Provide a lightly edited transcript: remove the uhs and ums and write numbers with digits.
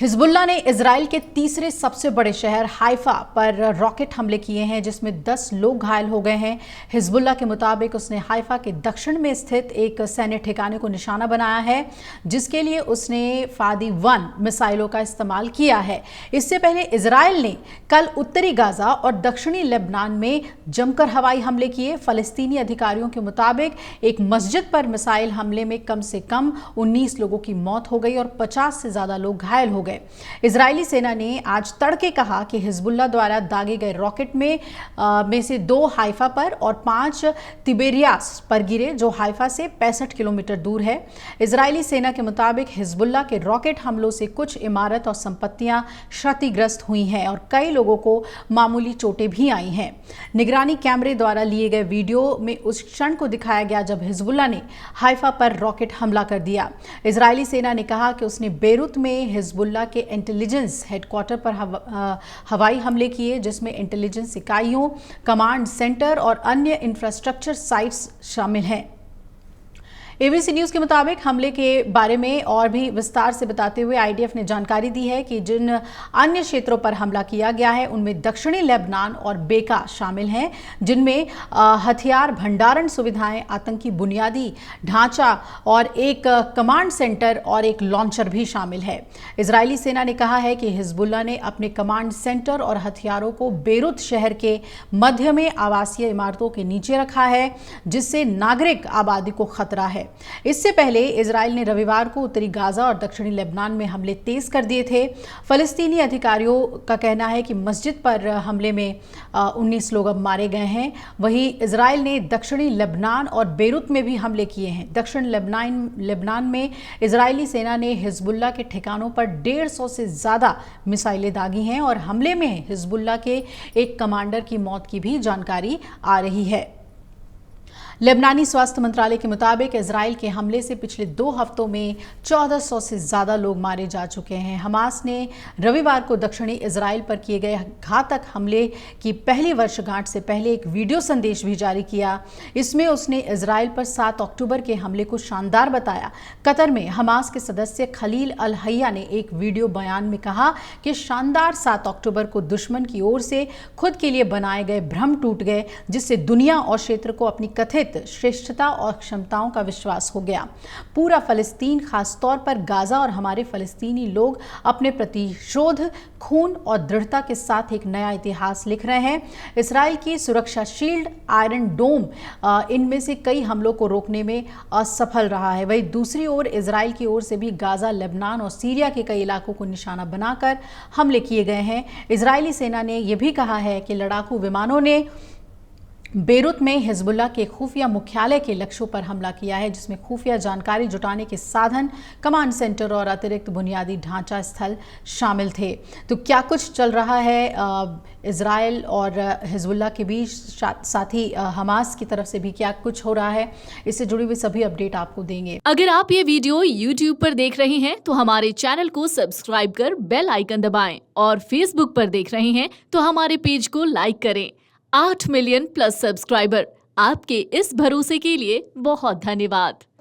Hezbollah ने Israel के तीसरे सबसे बड़े शहर हाइफा पर रॉकेट हमले किए हैं, जिसमें 10 लोग घायल हो गए हैं। हिजबुल्लाह के मुताबिक उसने हाइफा के दक्षिण में स्थित एक सैन्य ठिकाने को निशाना बनाया है, जिसके लिए उसने फादी-1 मिसाइलों का इस्तेमाल किया है। इससे पहले इजराइल ने कल उत्तरी गाजा और दक्षिणी लेबनान में जमकर हवाई हमले किए। फलस्तीनी अधिकारियों के मुताबिक एक मस्जिद पर मिसाइल हमले में कम से कम 19 लोगों की मौत हो गई और 50 से ज्यादा लोग घायल हो गए। इजरायली सेना ने आज तड़के कहा कि हिजबुल्लाह द्वारा दागे गए रॉकेट में से 2 हाइफा पर और 5 तिबेरियास पर गिरे, जो हाइफा से 65 किलोमीटर दूर है। इजरायली सेना के मुताबिक हिजबुल्लाह के रॉकेट हमलों से कुछ इमारत और संपत्तियां क्षतिग्रस्त हुई हैं और कई लोगों को मामूली चोटें भी आई हैं। निगरानी कैमरे द्वारा लिए गए वीडियो में उस क्षण को दिखाया गया जब हिजबुल्लाह ने हाइफा पर रॉकेट हमला कर दिया। इजरायली सेना ने कहा कि उसने बेरूत में हिजबुल्लाह के इंटेलिजेंस हेडक्वार्टर पर हवाई हमले किए, जिसमें इंटेलिजेंस इकाइयों, कमांड सेंटर और अन्य इंफ्रास्ट्रक्चर साइट्स शामिल हैं। एबीसी न्यूज के मुताबिक हमले के बारे में और भी विस्तार से बताते हुए आईडीएफ ने जानकारी दी है कि जिन अन्य क्षेत्रों पर हमला किया गया है उनमें दक्षिणी लेबनान और बेका शामिल हैं, जिनमें हथियार भंडारण सुविधाएं, आतंकी बुनियादी ढांचा और एक कमांड सेंटर और एक लॉन्चर भी शामिल है। इजरायली सेना ने कहा है कि हिजबुल्लाह ने अपने कमांड सेंटर और हथियारों को बेरूत शहर के मध्य में आवासीय इमारतों के नीचे रखा है, जिससे नागरिक आबादी को खतरा है। इससे पहले इजराइल ने रविवार को उत्तरी गाजा और दक्षिणी लेबनान में हमले तेज कर दिए थे। फलस्तीनी अधिकारियों का कहना है कि मस्जिद पर हमले में 19 लोग अब मारे गए हैं। वहीं इजराइल ने दक्षिणी लेबनान और बेरूत में भी हमले किए हैं। दक्षिण लेबनान में इजरायली सेना ने हिजबुल्लाह के ठिकानों पर 150 से ज्यादा मिसाइलें दागी हैं और हमले में हिजबुल्लाह के एक कमांडर की मौत की भी जानकारी आ रही है। लेबनानी स्वास्थ्य मंत्रालय के मुताबिक इजराइल के हमले से पिछले 2 हफ्तों में 1400 से ज्यादा लोग मारे जा चुके हैं। हमास ने रविवार को दक्षिणी इजराइल पर किए गए घातक हमले की पहली वर्षगांठ से पहले एक वीडियो संदेश भी जारी किया। इसमें उसने इजराइल पर 7 अक्टूबर के हमले को शानदार बताया। कतर में हमास के सदस्य खलील अल हैया ने एक वीडियो बयान में कहा कि शानदार 7 अक्टूबर को दुश्मन की ओर से खुद के लिए बनाए गए भ्रम टूट गए, जिससे दुनिया और क्षेत्र को अपनी कथित श्रेष्ठता और क्षमताओं का विश्वास हो गया। पूरा फलस्तीन, खासतौर पर गाजा और हमारे फलस्तीनी लोग अपने प्रतिशोध, खून और दृढ़ता के साथ एक नया इतिहास लिख रहे हैं। इसराइल की सुरक्षा शील्ड आयरन डोम इनमें से कई हमलों को रोकने में असफल रहा है। वहीं दूसरी ओर इजराइल की ओर से भी गाजा, लेबनान और सीरिया के कई इलाकों को निशाना बनाकर हमले किए गए हैं। इजरायली सेना ने यह भी कहा है कि लड़ाकू विमानों ने बेरूत में हिजबुल्लाह के खुफिया मुख्यालय के लक्ष्यों पर हमला किया है, जिसमें खुफिया जानकारी जुटाने के साधन, कमांड सेंटर और अतिरिक्त बुनियादी ढांचा स्थल शामिल थे। तो क्या कुछ चल रहा है इजराइल और हिजबुल्लाह के बीच, साथ ही हमास की तरफ से भी क्या कुछ हो रहा है, इससे जुड़ी हुई सभी अपडेट आपको देंगे। अगर आप ये वीडियो YouTube पर देख रहे हैं तो हमारे चैनल को सब्सक्राइब कर बेल आइकन दबाएं और Facebook पर देख रहे हैं तो हमारे पेज को लाइक करें। 8 मिलियन प्लस सब्सक्राइबर, आपके इस भरोसे के लिए बहुत धन्यवाद।